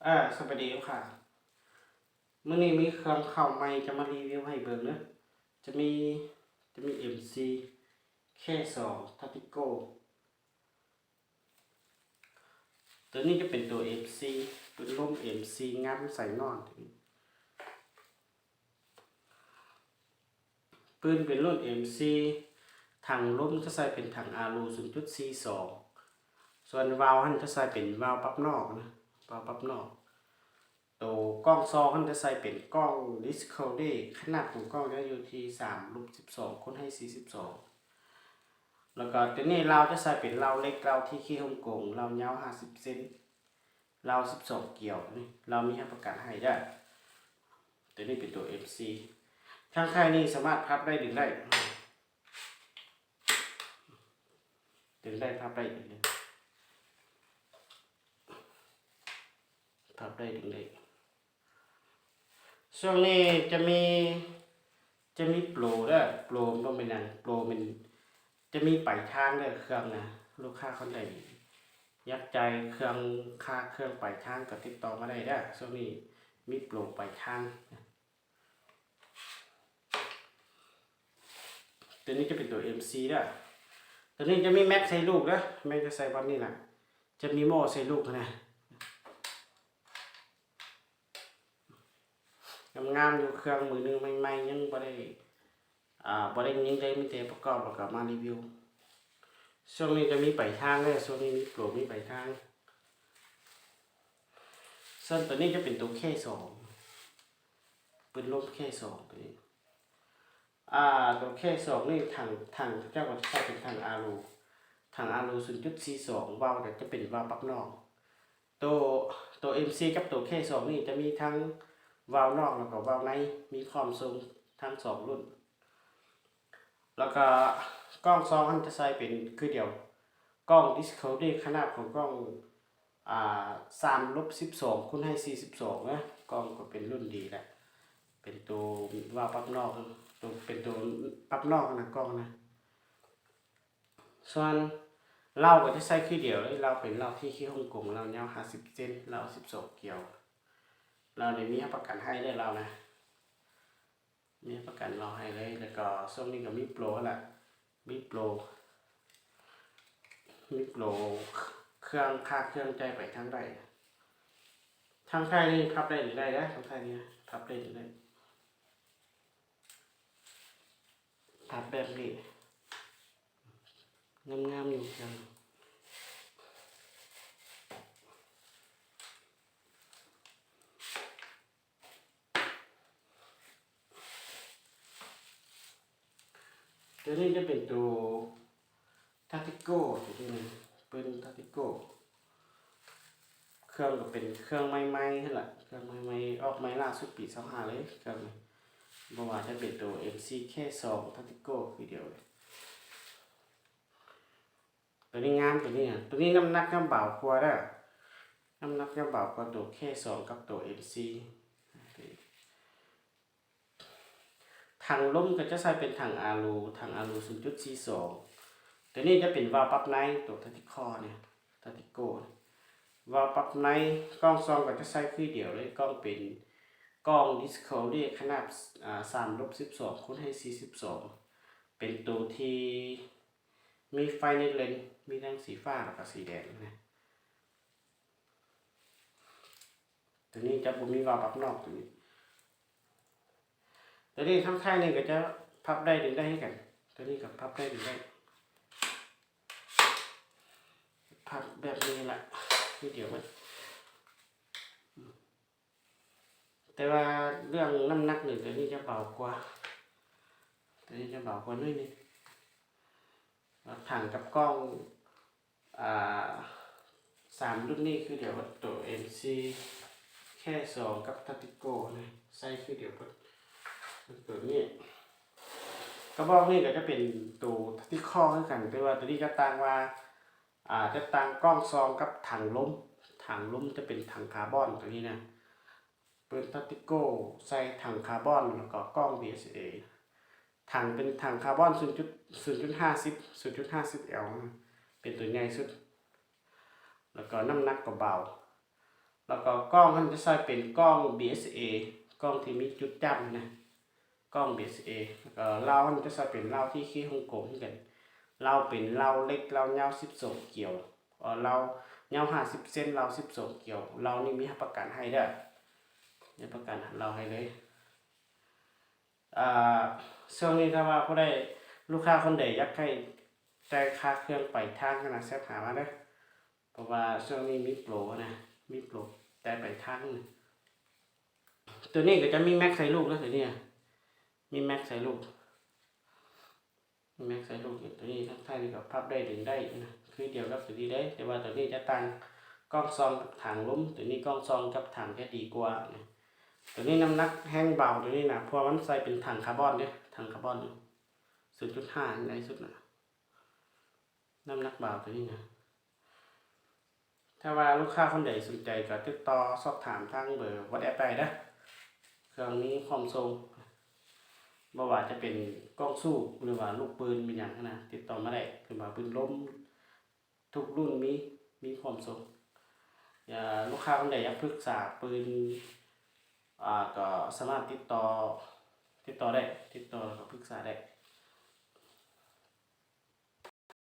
สวัสดีค่ะเมื่อนี้มีเครื่องเข้าใหม่จะมารีวิวให้เบิ่งเนอะจะมีจะมี MC แค่2ทัติโก้ตัวนี้จะเป็นตัว MC เป็นร่ม MC งับใส่นอนปืนเป็นรุ่น MC ถังลมจะใส่เป็นถังอารู 0.42 ส่วนวาล์วหันจะใส่เป็นวาล์วปรับนอกนะวาล์วปรับนอกตัวกล้องซองมันจะใส่เป็นกล้อง Discovery ขนาดของกล้องจะอยู่ที่3/12คูณให้42แล้วก็ตัวนี้เราจะใส่เป็นเราเล็กเราที่ขี้ฮ่องกงเรายาว50เซนเรา12เกี่ยวนี่เรามีให้ประกันให้ได้ตัวนี้เป็นตัว MC ข้างๆนี่สามารถพับได้ดึงได้พับได้ดึงได้พับได้ดึงได้ช่วงนี้จะมีโปรด้วยโปรมันเป็นอย่างโปรมันจะมีปลายทางด้วยเครื่องนะลูกค้าคนใดยักใจเครื่องค่าเครื่องปลายทางก็ติดต่อมาได้ได้ช่วงนี้มีโปรปลายทางตัวนี้จะเป็นตัว MC ด้วยตัวนี้จะมีแม็กใส่ลูกนะแม็กจะใส่วันนี้นะจะมีโม่ใส่ลูกนะงามๆอยู่เครื่องมือนึงใหม่ๆยังบ่ได้ยังได้มีแต่ประกอบแล้วก็มารีวิวช่วงนี้จะมีปลายทางเลยช่วงนี้มีโปรมีปลายทางส่วนตัวนี้จะเป็นตัวแค่2ปืนลมแค่2ตัวนี้ตัวแค่2นี่ถังเจ้าก็ใช้เป็นถังอารู0.42วาล์วจะเป็นวาล์วปรับนอกตัว MC กับตัวแค่2นี่จะมีทั้งวาล์วนอกแล้วก็วาล์วในมีความทรงทั้ง2รุ่นแล้วก็กล้องซองมันจะใส่เป็นคือเดียวกล้อง Discovery ขนาดของกล้อง3/12คูณให้42นะกล้องก็เป็นรุ่นดีแหละเป็นตัววาล์วปรับนอกเป็นตัวปรับนอกนะกล้องนะส่วนเราก็จะใส่คือเดียวเลยเราเป็นเราที่ขี้ฮ่องกงเรายาว50เซนเรา12เกี่ยวเราได้มีประกันให้ได้เรานะมีประกันเราให้เลยแล้วก็ช่วงนี้ก็มีโปรแหละมีโปรเครื่องค่าเครื่องใจไปทางใดทางไทยนี่พับได้หรือได้นะทางไทยนี่พับได้หรือได้พับแบบนี้งามๆอยู่จังตัวนี้จะเป็นตัวทาติโก้ตัวนี้เป็นทาติโก้เครื่องก็เป็นเครื่องใหม่ๆนั่นแหละเครื่องใหม่ๆออกใหม่ล่าสุดปี25เลยเครื่องบ่ว่าจะเป็นตัว MC แค่2ทาติโก้คือเดียวเลยตัวนี้งามตัวนี้ตัวนี้น้ำหนักเบากว่าได้น้ำหนักเบากว่าตัวแค่2กับตัว MC ถังลมก็จะใช้เป็นถังอารู0.42ตัวนี้จะเป็นวาล์วปรับในตัวทัติคอเนี่ยทัติโก้วาล์วปรับในกล้องซองก็จะใช้คือเดียวเลยกล้องเป็นกล้อง Discovery ขนาด3/12คูณให้42เป็นตัวที่มีไฟในเลนมีทั้งสีฟ้าและก็สีแดงนะตัวนี้จะบ่มีวาล์วปรับนอกตัวนี้ทั้งท้ายนี่ก็จะพับได้ดึงได้ให้กันตัวนี้กับพับได้ดึงได้พับแบบนี้แหละนี่เดี๋ยวมันแต่ว่าเรื่องน้ำหนักหนึ่งตัวนี้จะเบากว่าตัวนี้จะเบากว่านิดนึงถังกับกล้อง3รุ่นนี้คือเดี๋ยวตัว MC แค่2กับทาติโก้นะใส่คือเดี๋ยวตัวนี้กระบอกนี้ก็จะเป็นตัวที่ข้อให้กันแต่ว่าตัวนี้จะต่างว่าจะต่างกล้องซองกับถังลมจะเป็นถังคาร์บอนตัวนี้นะเป็นทาติโก้ใส่ถังคาร์บอนแล้วก็กล้อง VSA ถังเป็นถังคาร์บอน 0.50 L เป็นตัวใหญ่สุดแล้วก็น้ำหนักก็เบา แล้วก็กล้องมันจะใช้เป็นกล้อง BSA กล้องที่มีจุดจับนะกล้อง BSA แล้วก็เหล้ามันจะใช้เป็นเหล้าที่ขี้ฮ่องกงกันเหล้าเป็นเหล้าเล็กเหล้ายาว12เกี่ยวเหล้ายาว50เซนเหล้า12เกี่ยวเหล้านี่มีประกันให้เด้อมีประกันเหล้าให้เลยช่วงนี้ถ้าว่าผู้ใดลูกค้าคนใดอยากให้จ่ายค่าเครื่องไปทางขนาดแซ่บหามาเด้อเพราะว่าช่วงนี้มีโปรนะมีโปรแต่ไปทางตัวนี้ก็จะมีแม็กใส่ลูกแล้วตัวนี้มีแม็กใส่ลูกมีแม็กใส่ลูกตัวนี้ทั้งท้ายนี่ก็พับได้ดึงได้นะคือเดียวกับตัวนี้ได้แต่ว่าตัวนี้จะตั้งกล้องซองกับถังล้มตัวนี้กล้องซองกับถังจะดีกว่านะตัวนี้น้ำหนักแห้งเบาตัวนี้นะเพราะมันใส่เป็นถังคาร์บอนเนี่ยถังคาร์บอน 0.5 ในสุดนะน้ำหนักเบาตัวนี้นะถ้าว่าลูกค้าคนใดสนใจก็ติดต่อสอบถามทางเบอร์ WhatsApp ได้นะเครื่องนี้พร้อมส่งบ่ว่าจะเป็นกล้องสู้หรือว่าลูกปืนเป็นอย่างนะติดต่อมาได้หรือว่าปืนล้มทุกรุ่นมีพร้อมส่งลูกค้าคนใดอยากปรึกษาปืนก็สามารถติดต่อได้ติดต่อแล้วก็ปรึกษาได้